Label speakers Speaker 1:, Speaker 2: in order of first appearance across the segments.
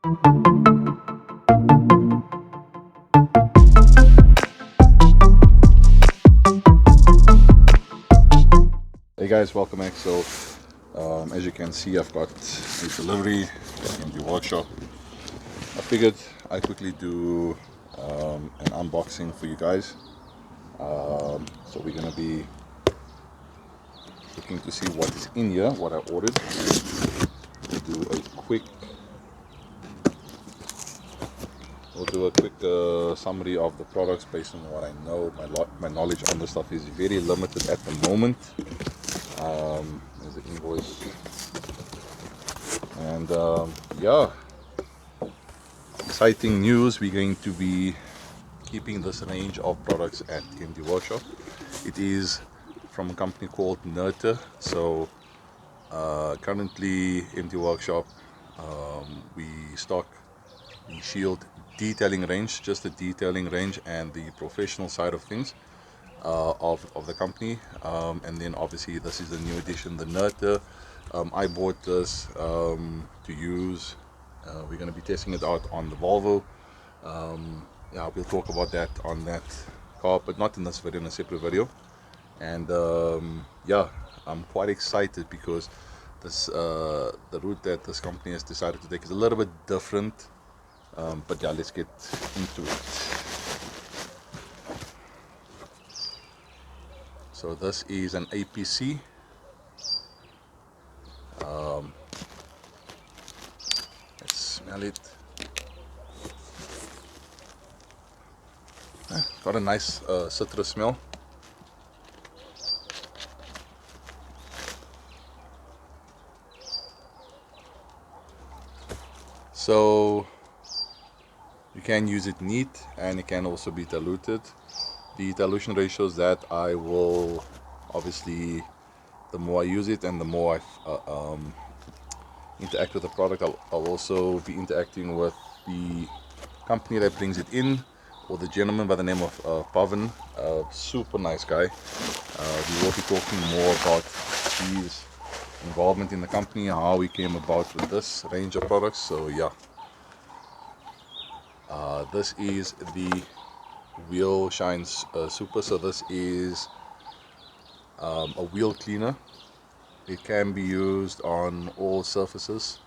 Speaker 1: Hey guys, welcome back. So as you can see, I've got a delivery in the workshop. I figured I quickly do an unboxing for you guys. So we're gonna be looking to see what is in here, what I ordered. We'll do a quick summary of the products based on what I know. My knowledge on the stuff is very limited at the moment. There's the invoice, and yeah, exciting news. We're going to be keeping this range of products at MD Workshop. It is from a company called Nerta. So currently MD Workshop, we stock the Shield detailing range, just the detailing range and the professional side of things of the company, and then obviously this is the new edition, the Nerta. I bought this to use. We're going to be testing it out on the Volvo. Yeah, we'll talk about that on that car, but not in this video, in a separate video. And yeah, I'm quite excited because this the route that this company has decided to take is a little bit different. But yeah, let's get into it. So this is an APC. Let's smell it. Got a nice citrus smell. So you can use it neat and it can also be diluted. The dilution ratios that I will obviously, the more I use it and the more I interact with the product, I'll also be interacting with the company that brings it in, or the gentleman by the name of Pavan, super nice guy. We will be talking more about his involvement in the company, how he came about with this range of products. So yeah, this is the Wheel Shines Super. So this is a wheel cleaner. It can be used on all surfaces.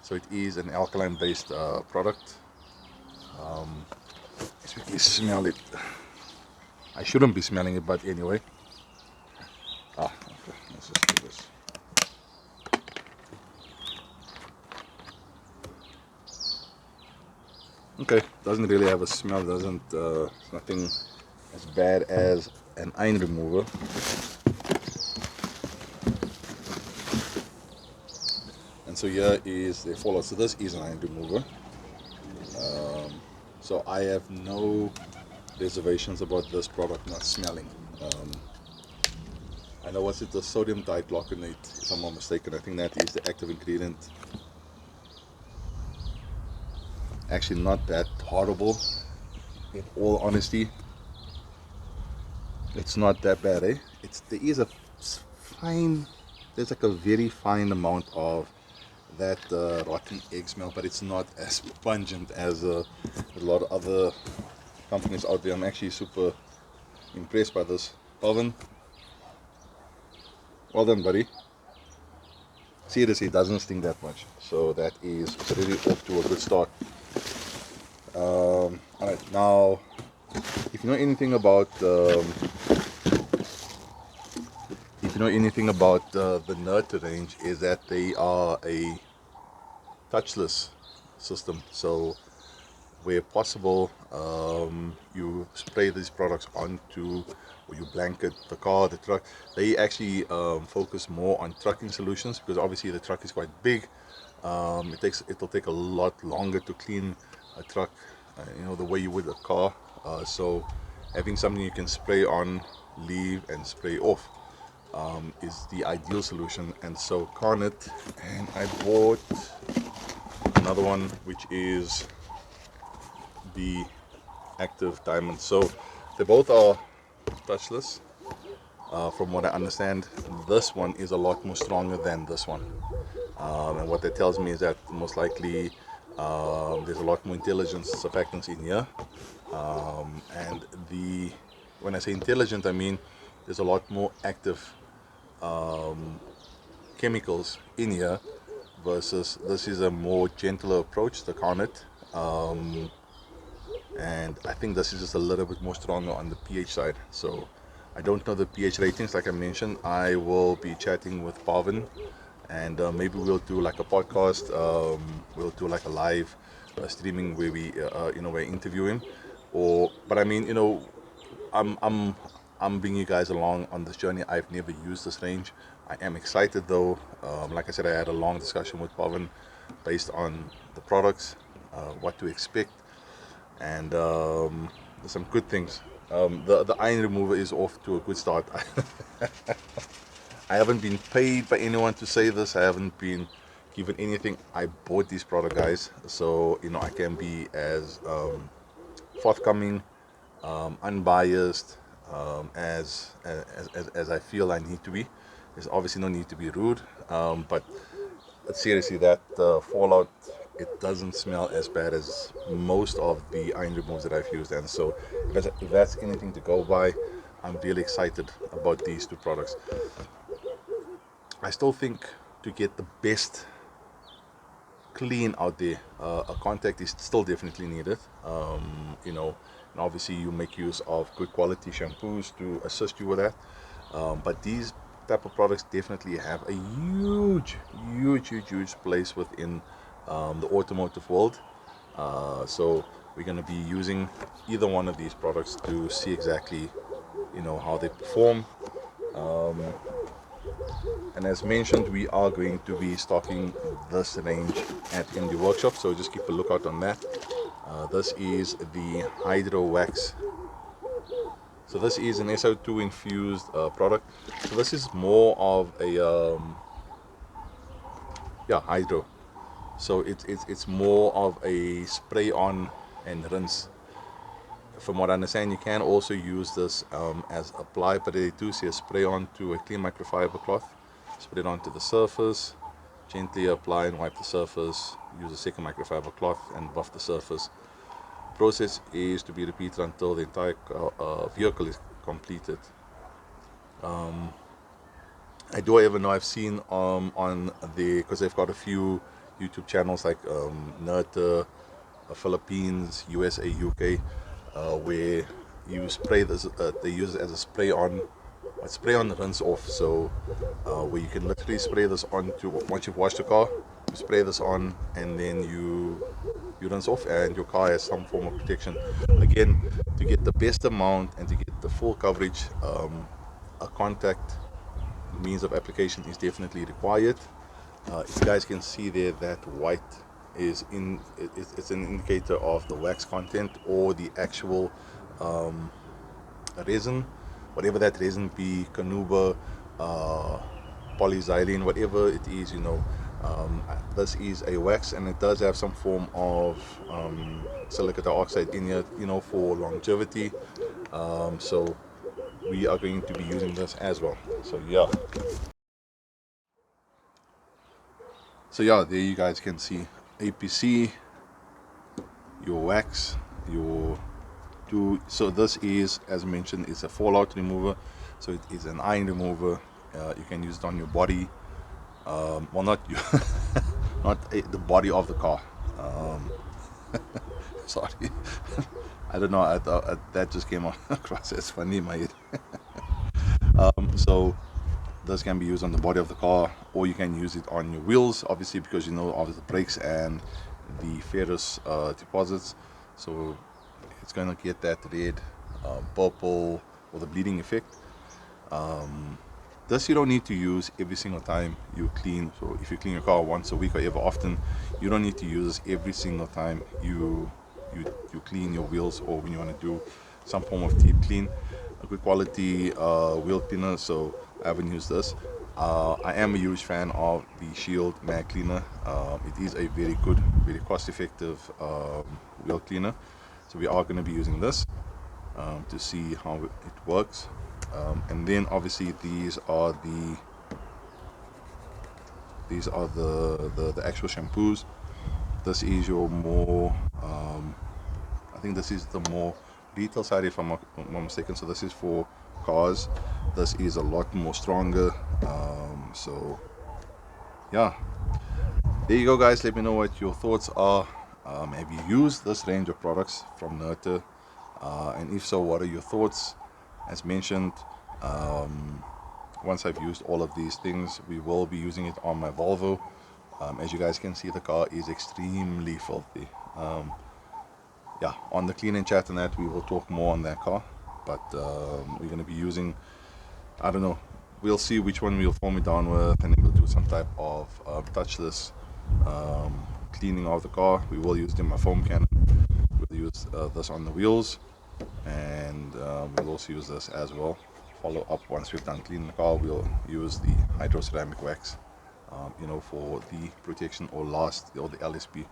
Speaker 1: So it is an alkaline based product. Let's quickly smell it. I shouldn't be smelling it, but anyway. Okay, let's just do this. Okay, doesn't really have a smell, doesn't, it's nothing as bad as an iron remover. And so here is the follow. So this is an iron remover. So I have no reservations about this product not smelling. I know what's it, the sodium dichloroconate, if I'm not mistaken. I think that is the active ingredient. Actually not that horrible, in all honesty. It's not that bad, eh? There is a fine, there's like a very fine amount of that rotten egg smell, but it's not as pungent as a lot of other companies out there. I'm actually super impressed by this. Pavan, well done, buddy. Seriously, it doesn't sting that much, so that is really off to a good start. Alright, now if you know anything about the Nerta range, is that they are a touchless system. So where possible, you spray these products onto, or you blanket the car, the truck. They actually focus more on trucking solutions, because obviously the truck is quite big. It'll take a lot longer to clean a truck, the way you would a car. So having something you can spray on, leave, and spray off is the ideal solution. And so Carnet, and I bought another one, which is the Active Diamond. So they both are touchless. From what I understand, this one is a lot more stronger than this one. And what that tells me is that most likely There's a lot more intelligence surfactants in here, and when I say intelligent, I mean there's a lot more active chemicals in here versus this is a more gentler approach, the Carnet. And I think this is just a little bit more stronger on the pH side. So I don't know the pH ratings, like I mentioned. I will be chatting with Pavan, and maybe we'll do like a podcast. We'll do like a live streaming where we, we interview him. But I mean, I'm I'm I'm bringing you guys along on this journey. I've never used this range. I am excited though. Like I said, I had a long discussion with Pavan based on the products, what to expect, and there's some good things. The iron remover is off to a good start. I haven't been paid by anyone to say this. I haven't been given anything. I bought this product, guys, so I can be as forthcoming, unbiased, as I feel I need to be. There's obviously no need to be rude, but seriously, that fallout, it doesn't smell as bad as most of the iron removers that I've used. And so if that's anything to go by, I'm really excited about these two products. I still think to get the best clean out there, a contact is still definitely needed. And obviously you make use of good quality shampoos to assist you with that. But these type of products definitely have a huge place within the automotive world. So we're going to be using either one of these products to see exactly how they perform. And as mentioned, we are going to be stocking this range in the workshop, so just keep a lookout on that. This is the Hydro Wax. So this is an SO2 infused product. So this is more of a hydro. So it's more of a spray on and rinse. From what I understand, you can also use this as apply, but they do say spray onto a clean microfiber cloth, spread it onto the surface, gently apply and wipe the surface, use a second microfiber cloth and buff the surface. Process is to be repeated until the entire vehicle is completed. I do, however, know I've seen on the, because they've got a few YouTube channels like Nerta, Philippines, USA, UK, where you spray this. They use it as a spray on, rinse off. So where you can literally spray this on to, once you've washed the car, you spray this on, and then you rinse off, and your car has some form of protection. Again, to get the best amount and to get the full coverage, a contact means of application is definitely required. If you guys can see there, that white is it's an indicator of the wax content or the actual resin, whatever that resin be, canuba, polyxylene, whatever it is, this is a wax, and it does have some form of silicate dioxide in it, for longevity. So we are going to be using this as well. So there you guys can see APC, your wax, your two. So this is, as mentioned, is a fallout remover. So it is an iron remover. You can use it on your body. Well, not you, not the body of the car. Sorry, I don't know. That just came across as funny in my head. So this can be used on the body of the car, or you can use it on your wheels, obviously, because of the brakes and the ferrous deposits. So it's going to get that red, purple, or the bleeding effect. This you don't need to use every single time you clean. So if you clean your car once a week or ever often, you don't need to use this every single time you clean your wheels, or when you want to do some form of deep clean. A good quality wheel cleaner, so I haven't used this. I am a huge fan of the Shield mag cleaner. It is a very good, very cost effective wheel cleaner. So we are going to be using this to see how it works. And then obviously these are the actual shampoos. this is your more I think this is the more retail side, if I'm not mistaken. So this is for cars. This is a lot more stronger. So yeah, there you go, guys. Let me know what your thoughts are. Have you used this range of products from Nerta? And if so, what are your thoughts? As mentioned, once I've used all of these things, we will be using it on my Volvo. As you guys can see, the car is extremely filthy. Yeah, on the clean and chat and that, we will talk more on that car. But we're going to be using, I don't know, we'll see which one we'll foam it down with, and then we'll do some type of touchless cleaning of the car. We will use it in my foam cannon. We'll use this on the wheels, and we'll also use this as well. Follow up once we've done cleaning the car. We'll use the hydroceramic wax, for the protection or the LSP.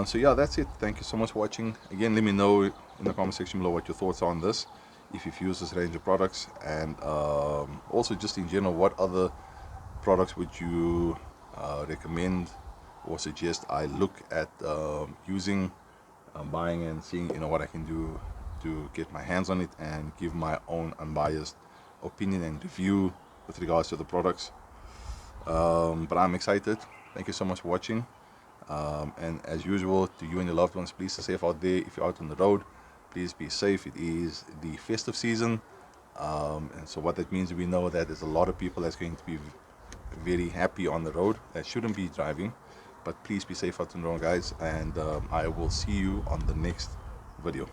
Speaker 1: So yeah, that's it. Thank you so much for watching. Again, let me know in the comment section below what your thoughts are on this, if you've used this range of products, and also just in general, what other products would you recommend or suggest I look at using, buying, and seeing what I can do to get my hands on it and give my own unbiased opinion and review with regards to the products. But I'm excited. Thank you so much for watching. And as usual, to you and your loved ones, please stay safe out there. If you're out on the road, please be safe. It is the festive season, and so what that means, we know that there's a lot of people that's going to be very happy on the road that shouldn't be driving. But please be safe out on the road, guys, and I will see you on the next video.